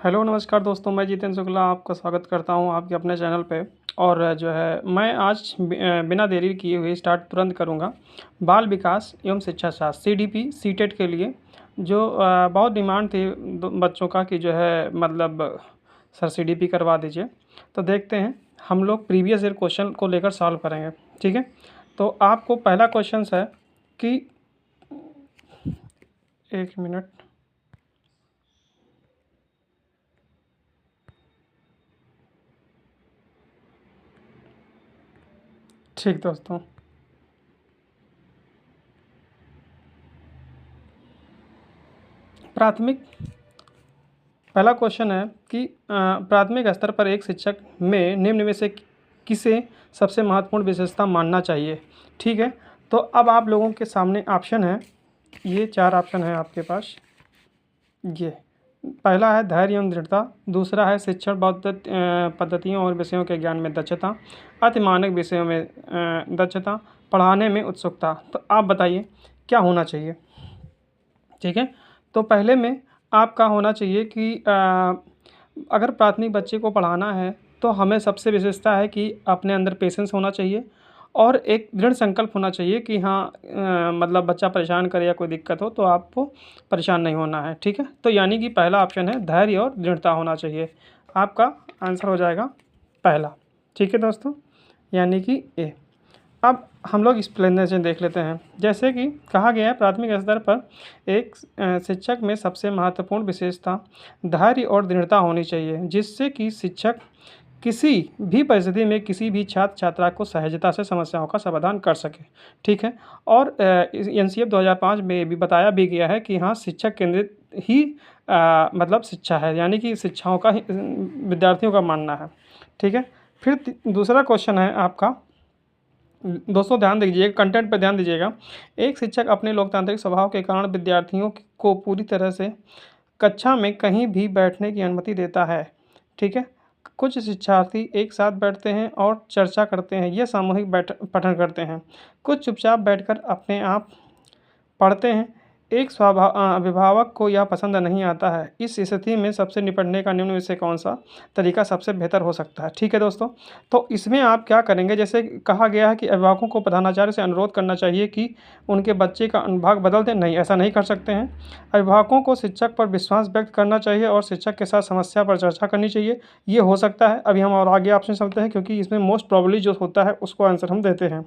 Hello नमस्कार दोस्तों, मैं जितेंद्र शुक्ला आपका स्वागत करता हूं आपके अपने चैनल पे। और जो है मैं आज बिना देरी किए हुए स्टार्ट तुरंत करूंगा बाल विकास एवं शिक्षा शास्त्र सीडीपी सीटेट के लिए। जो बहुत डिमांड थी बच्चों का कि जो है मतलब सर सीडीपी करवा दीजिए। तो देखते हैं हम लोग प्रीवियस ईयर क्वेश्चन को लेकर सॉल्व करेंगे। ठीक है, तो आपको पहला क्वेश्चन है कि एक मिनट। ठीक दोस्तों, प्राथमिक पहला क्वेश्चन है कि प्राथमिक स्तर पर एक शिक्षक में निम्न में से किसे सबसे महत्वपूर्ण विशेषता मानना चाहिए। ठीक है, तो अब आप लोगों के सामने ऑप्शन है, ये चार ऑप्शन है आपके पास। ये पहला है धैर्य एवं दृढ़ता, दूसरा है शिक्षण पद्धतियों और विषयों के ज्ञान में दक्षता, अति मानक विषयों में दक्षता, पढ़ाने में उत्सुकता। तो आप बताइए क्या होना चाहिए। ठीक है, तो पहले में आपका होना चाहिए कि अगर प्राथमिक बच्चे को पढ़ाना है तो हमें सबसे विशेषता है कि अपने अंदर पेशेंस होना चाहिए और एक दृढ़ संकल्प होना चाहिए कि हाँ मतलब बच्चा परेशान करे या कोई दिक्कत हो तो आपको परेशान नहीं होना है। ठीक है, तो यानी कि पहला ऑप्शन है धैर्य और दृढ़ता होना चाहिए। आपका आंसर हो जाएगा पहला। ठीक है दोस्तों, यानी कि ए। अब हम लोग एक्सप्लेनेशन देख लेते हैं। जैसे कि कहा गया है प्राथमिक स्तर पर एक शिक्षक में सबसे महत्वपूर्ण विशेषता धैर्य और दृढ़ता होनी चाहिए, जिससे कि शिक्षक किसी भी परिस्थिति में किसी भी छात्र छात्रा को सहजता से समस्याओं का समाधान कर सके। ठीक है, और एनसीएफ 2005 में भी बताया भी गया है कि हाँ शिक्षक केंद्रित ही मतलब शिक्षा है, यानी कि शिक्षाओं का विद्यार्थियों का मानना है। ठीक है, फिर दूसरा क्वेश्चन है आपका। दोस्तों ध्यान दीजिएगा, कंटेंट पर ध्यान दीजिएगा। एक शिक्षक अपने लोकतांत्रिक स्वभाव के कारण विद्यार्थियों को पूरी तरह से कक्षा में कहीं भी बैठने की अनुमति देता है। ठीक है, कुछ शिक्षार्थी एक साथ बैठते हैं और चर्चा करते हैं, यह सामूहिक पठन करते हैं। कुछ चुपचाप बैठकर अपने आप पढ़ते हैं। एक अभिभावक को यह पसंद नहीं आता है। इस स्थिति में सबसे निपटने का निम्न में से कौन सा तरीका सबसे बेहतर हो सकता है। ठीक है दोस्तों, तो इसमें आप क्या करेंगे, जैसे कहा गया है कि अभिभावकों को प्रधानाचार्य से अनुरोध करना चाहिए कि उनके बच्चे का अनुभाग बदल दें। नहीं, ऐसा नहीं कर सकते हैं। अभिभावकों को शिक्षक पर विश्वास व्यक्त करना चाहिए और शिक्षक के साथ समस्या पर चर्चा करनी चाहिए। ये हो सकता है। अभी हम और आगे ऑप्शन चलते हैं क्योंकि इसमें मोस्ट प्रॉब्ली जो होता है उसको आंसर हम देते हैं।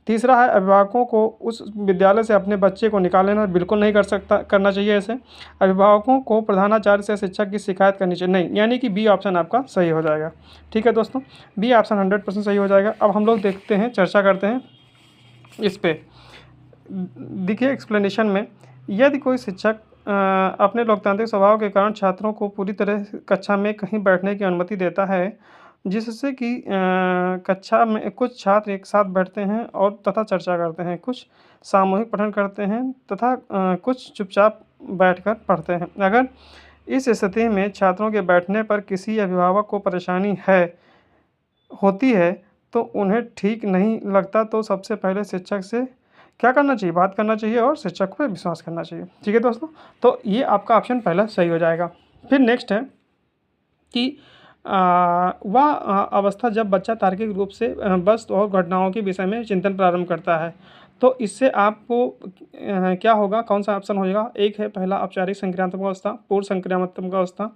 तीसरा है अभिभावकों को उस विद्यालय से अपने बच्चे को निकाल लेना बिल्कुल नहीं करना चाहिए। ऐसे अभिभावकों को प्रधानाचार्य से शिक्षक की शिकायत करनी चाहिए। नहीं, यानी कि बी ऑप्शन आपका सही हो जाएगा। ठीक है दोस्तों, बी ऑप्शन 100% सही हो जाएगा। अब हम लोग देखते हैं, चर्चा करते हैं इस पे। देखिए एक्सप्लेनेशन में, यदि कोई शिक्षक अपने लोकतांत्रिक स्वभाव के कारण छात्रों को पूरी तरह कक्षा में कहीं बैठने की अनुमति देता है, जिससे कि कक्षा में कुछ छात्र एक साथ बैठते हैं और तथा चर्चा करते हैं, कुछ सामूहिक पठन करते हैं तथा कुछ चुपचाप बैठकर पढ़ते हैं। अगर इस स्थिति में छात्रों के बैठने पर किसी अभिभावक को परेशानी होती है तो उन्हें ठीक नहीं लगता, तो सबसे पहले शिक्षक से क्या करना चाहिए, बात करना चाहिए और शिक्षक पर विश्वास करना चाहिए। ठीक है दोस्तों, तो ये आपका ऑप्शन पहला सही हो जाएगा। फिर नेक्स्ट है कि वह अवस्था जब बच्चा तार्किक रूप से वस्तु और घटनाओं के विषय में चिंतन प्रारंभ करता है। तो इससे आपको क्या होगा, कौन सा ऑप्शन हो जाएगा। एक है पहला औपचारिक संक्रियात्मक अवस्था, पूर्व संक्रियात्मक अवस्था,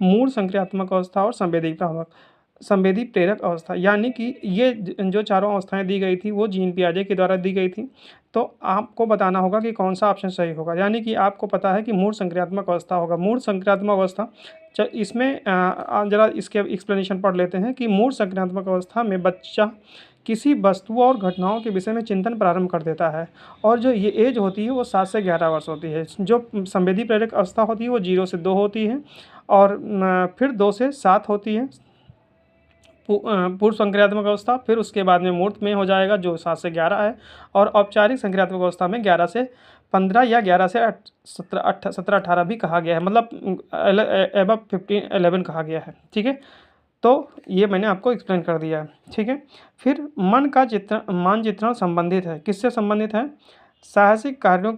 मूल संक्रियात्मक अवस्था और संवेदी प्रेरक अवस्था। यानी कि ये जो चारों अवस्थाएं दी गई थी वो जीन पियाजे के द्वारा दी गई थी। तो आपको बताना होगा कि कौन सा ऑप्शन सही होगा। यानी कि आपको पता है कि मूल संक्रियात्मक अवस्था होगा। मूल संक्रियात्मक अवस्था, इसमें जरा इसके एक्सप्लेनेशन पढ़ लेते हैं कि मूल संक्रियात्मक अवस्था में बच्चा किसी वस्तु और घटनाओं के विषय में चिंतन प्रारंभ कर देता है और जो ये एज होती है वो 7 से 11 वर्ष होती है। जो संवेदी प्रेरक अवस्था होती है वो 0 से 2 होती है और फिर 2 से 7 होती है पूर्व संक्रियात्मक अवस्था। फिर उसके बाद में मूर्त में हो जाएगा जो 7 से 11 है, और औपचारिक संक्रियात्मक अवस्था में 11 से 15 या 11 से 17 18 भी कहा गया है, मतलब एबव 15 11 कहा गया है। ठीक है, तो ये मैंने आपको एक्सप्लेन कर दिया है। ठीक है, फिर मन का मानचित्रण संबंधित है, किससे संबंधित है, साहसिक कार्यों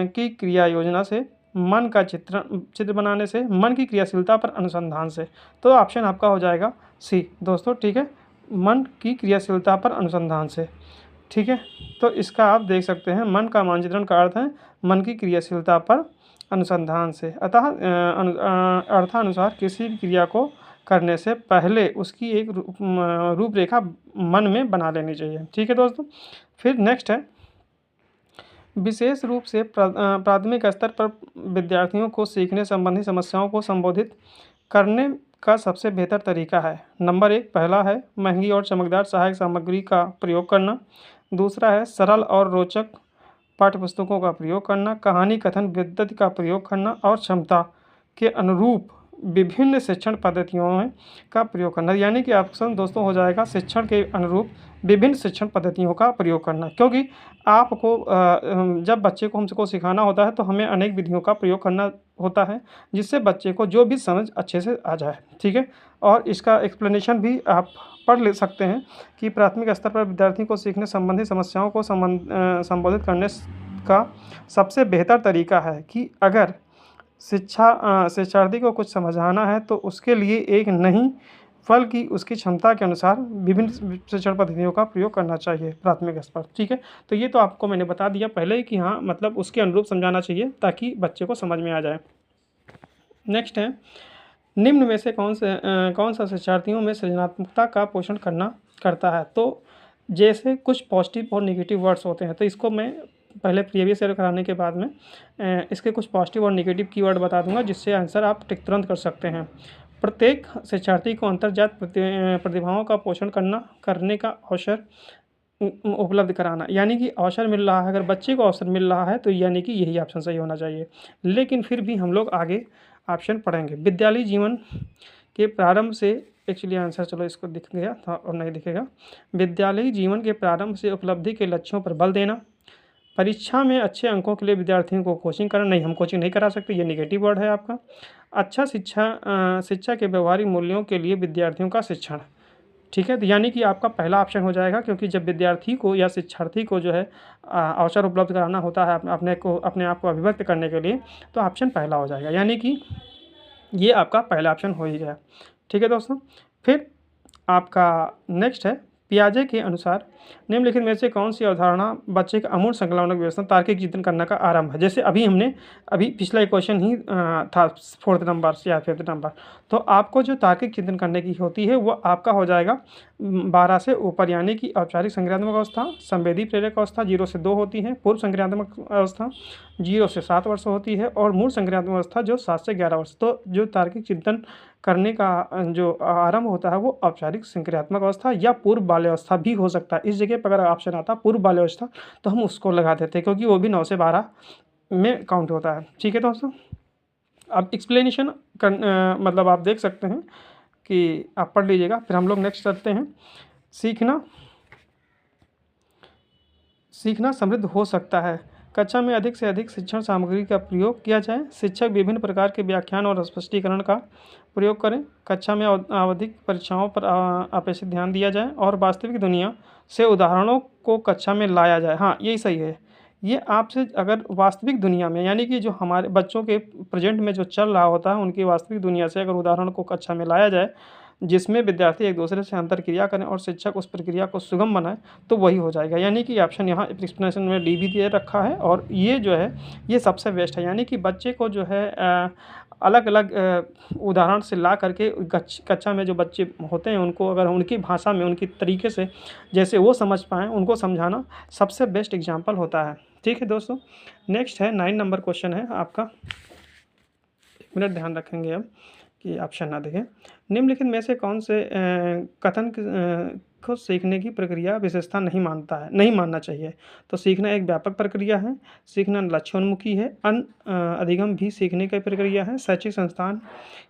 की क्रिया योजना से, मन का चित्र बनाने से, मन की क्रियाशीलता पर अनुसंधान से। तो ऑप्शन आपका हो जाएगा सी दोस्तों, ठीक है, मन की क्रियाशीलता पर अनुसंधान से, ठीक है। तो इसका आप देख सकते हैं, मन का मानचित्रण का अर्थ है मन की क्रियाशीलता पर अनुसंधान से। अतः अर्थानुसार किसी भी क्रिया को करने से पहले उसकी एक रूपरेखा मन में बना लेनी चाहिए, ठीक है दोस्तों। फिर नेक्स्ट है, विशेष रूप से प्राथमिक स्तर पर विद्यार्थियों को सीखने संबंधी समस्याओं को संबोधित करने का सबसे बेहतर तरीका है। नंबर 1 पहला है महंगी और चमकदार सहायक सामग्री का प्रयोग करना। दूसरा है सरल और रोचक पाठ्यपुस्तकों का प्रयोग करना, कहानी कथन पद्धति का प्रयोग करना और क्षमता के अनुरूप विभिन्न शिक्षण पद्धतियों का प्रयोग करना। यानी कि ऑप्शन दोस्तों हो जाएगा शिक्षण के अनुरूप विभिन्न शिक्षण पद्धतियों का प्रयोग करना, क्योंकि आपको जब बच्चे को हमको सिखाना होता है तो हमें अनेक विधियों का प्रयोग करना होता है, जिससे बच्चे को जो भी समझ अच्छे से आ जाए, ठीक है। और इसका एक्सप्लेनेशन भी आप पढ़ ले सकते हैं कि प्राथमिक स्तर पर विद्यार्थी को सीखने संबंधी समस्याओं को संबोधित करने का सबसे बेहतर तरीका है कि अगर शिक्षार्थी को कुछ समझाना है तो उसके लिए एक नहीं बल्कि उसकी क्षमता के अनुसार विभिन्न शिक्षण पद्धतियों का प्रयोग करना चाहिए प्राथमिक स्तर पर, ठीक है। तो ये तो आपको मैंने बता दिया पहले ही कि हाँ मतलब उसके अनुरूप समझाना चाहिए ताकि बच्चे को समझ में आ जाए। नेक्स्ट है, निम्न में से कौन सा शिक्षार्थियों में सृजनात्मकता का पोषण करता है। तो जैसे कुछ पॉजिटिव और नेगेटिव वर्ड्स होते हैं, तो इसको मैं पहले प्रीवियस ईयर कराने के बाद में इसके कुछ पॉजिटिव और नेगेटिव कीवर्ड बता दूंगा, जिससे आंसर आप तुरंत कर सकते हैं। प्रत्येक शिक्षार्थी को अंतर्जात प्रतिभाओं का पोषण करने का अवसर उपलब्ध कराना, यानी कि अवसर मिल रहा है, अगर बच्चे को अवसर मिल रहा है तो यानी कि यही ऑप्शन सही होना चाहिए। लेकिन फिर भी हम लोग आगे ऑप्शन पढ़ेंगे। विद्यालय जीवन के प्रारंभ से, एक्चुअली आंसर चलो इसको दिख गया था और नहीं दिखेगा। विद्यालयी जीवन के प्रारंभ से उपलब्धि के लक्ष्यों पर बल देना। परीक्षा में अच्छे अंकों के लिए विद्यार्थियों को कोचिंग करना, नहीं हम कोचिंग नहीं करा सकते, ये नेगेटिव वर्ड है आपका। अच्छा शिक्षा के व्यवहारिक मूल्यों के लिए विद्यार्थियों का शिक्षण, ठीक है। तो यानी कि आपका पहला ऑप्शन हो जाएगा, क्योंकि जब विद्यार्थी को या शिक्षार्थी को जो है अवसर उपलब्ध कराना होता है अपने आप को अभिव्यक्त करने के लिए, तो ऑप्शन पहला हो जाएगा, यानी कि ये आपका पहला ऑप्शन हो ही गया, ठीक है दोस्तों। फिर आपका नेक्स्ट है, पियाजे के अनुसार निम्नलिखित में से कौन सी अवधारणा बच्चे का अमूर्त संकल्पनात्मक व्यवस्था तार्किक चिंतन करने का आरंभ है। जैसे अभी पिछला एक क्वेश्चन ही था 4th नंबर या 5th नंबर, तो आपको जो तार्किक चिंतन करने की होती है वो आपका हो जाएगा 12 से ऊपर, यानी कि औपचारिक संज्ञानात्मक अवस्था, संवेदी प्रेरक अवस्था 0 से 2 होती है, पूर्व संज्ञानात्मक अवस्था 0 से 7 वर्ष होती है, और मूल संज्ञानात्मक अवस्था जो 7 से 11 वर्ष। तो जो तार्किक चिंतन करने का जो आरंभ होता है वो औपचारिक संक्रियात्मक अवस्था या पूर्व बाल्यावस्था भी हो सकता है। इस जगह पर अगर ऑप्शन आता पूर्व बाल्यावस्था तो हम उसको लगा देते हैं, क्योंकि वो भी 9 से 12 में काउंट होता है, ठीक है दोस्तों। अब एक्सप्लेनेशन मतलब आप देख सकते हैं कि आप पढ़ लीजिएगा। फिर हम लोग नेक्स्ट करते हैं, सीखना समृद्ध हो सकता है। कक्षा में अधिक से अधिक शिक्षण सामग्री का प्रयोग किया जाए। शिक्षक विभिन्न प्रकार के व्याख्यान और स्पष्टीकरण का प्रयोग करें। कक्षा में आवधिक परीक्षाओं पर अपेक्षित ध्यान दिया जाए और वास्तविक दुनिया से उदाहरणों को कक्षा में लाया जाए। हाँ यही सही है। ये आपसे अगर वास्तविक दुनिया में, यानी कि जो हमारे बच्चों के प्रेजेंट में जो चल रहा होता है उनकी वास्तविक दुनिया से अगर उदाहरण को कक्षा में लाया जाए, जिसमें विद्यार्थी एक दूसरे से अंतर क्रिया करें और शिक्षक उस प्रक्रिया को सुगम बनाए, तो वही हो जाएगा। यानी कि ऑप्शन यहाँ एक्सप्लेनेशन में डी भी दे रखा है, और ये जो है ये सबसे बेस्ट है। यानी कि बच्चे को जो है अलग अलग उदाहरण से ला करके कक्षा में जो बच्चे होते हैं उनको अगर उनकी भाषा में उनकी तरीके से जैसे वो समझ पाएँ, उनको समझाना सबसे बेस्ट एग्जाम्पल होता है, ठीक है दोस्तों। नेक्स्ट है 9 नंबर क्वेश्चन है आपका, 1 मिनट ध्यान रखेंगे अब कि ऑप्शन ना देखें। निम्नलिखित में से कौन से कथन को सीखने की प्रक्रिया विशेषता नहीं मानना चाहिए। तो सीखना एक व्यापक प्रक्रिया है, सीखना लक्ष्योन्मुखी है, अधिगम भी सीखने की प्रक्रिया है, शैक्षिक संस्थान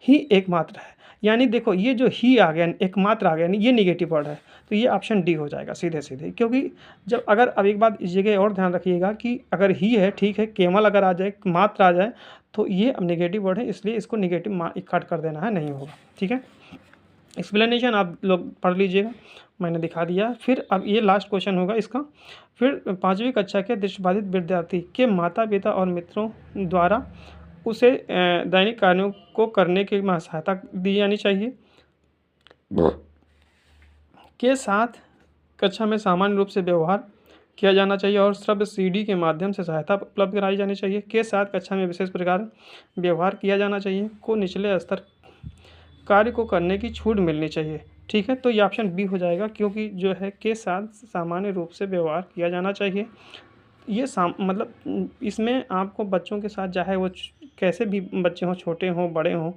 ही एकमात्र है। यानी देखो ये जो ही आ गया, एकमात्र आ गया, ये नेगेटिव वर्ड है, तो ये ऑप्शन डी हो जाएगा सीधे सीधे। क्योंकि जब अगर अब एक बात इस जगह और ध्यान रखिएगा कि अगर ही है ठीक है, केवल अगर आ जाए, मात्र आ जाए, तो ये अब नेगेटिव वर्ड है, इसलिए इसको नेगेटिव कट कर देना है, नहीं होगा, ठीक है। एक्सप्लेनेशन आप लोग पढ़ लीजिएगा, मैंने दिखा दिया। फिर अब ये लास्ट क्वेश्चन होगा इसका। फिर 5वीं कक्षा के दृष्टिबाधित विद्यार्थी के माता पिता और मित्रों द्वारा उसे दैनिक कार्यों को करने की सहायता दी जानी चाहिए। के साथ कक्षा में सामान्य रूप से व्यवहार किया जाना चाहिए और श्रव्य सीडी के माध्यम से सहायता उपलब्ध कराई जानी चाहिए। के साथ कक्षा में विशेष प्रकार व्यवहार किया जाना चाहिए। को निचले स्तर कार्य को करने की छूट मिलनी चाहिए। ठीक है, तो ये ऑप्शन बी हो जाएगा, क्योंकि जो है के साथ सामान्य रूप से व्यवहार किया जाना चाहिए। ये मतलब इसमें आपको बच्चों के साथ, चाहे वो कैसे भी बच्चे हों, छोटे हों बड़े हों,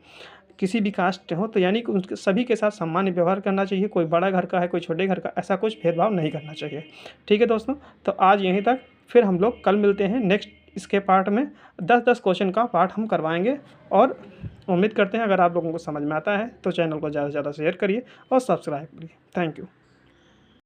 किसी भी कास्ट हो, तो यानी कि उनके सभी के साथ सामान्य व्यवहार करना चाहिए। कोई बड़ा घर का है, कोई छोटे घर का, ऐसा कुछ भेदभाव नहीं करना चाहिए। ठीक है दोस्तों, तो आज यहीं तक, फिर हम लोग कल मिलते हैं नेक्स्ट इसके पार्ट में। 10-10 क्वेश्चन का पार्ट हम करवाएंगे और उम्मीद करते हैं अगर आप लोगों को समझ में आता है तो चैनल को ज़्यादा से ज़्यादा शेयर करिए और सब्सक्राइब करिए। Thank you.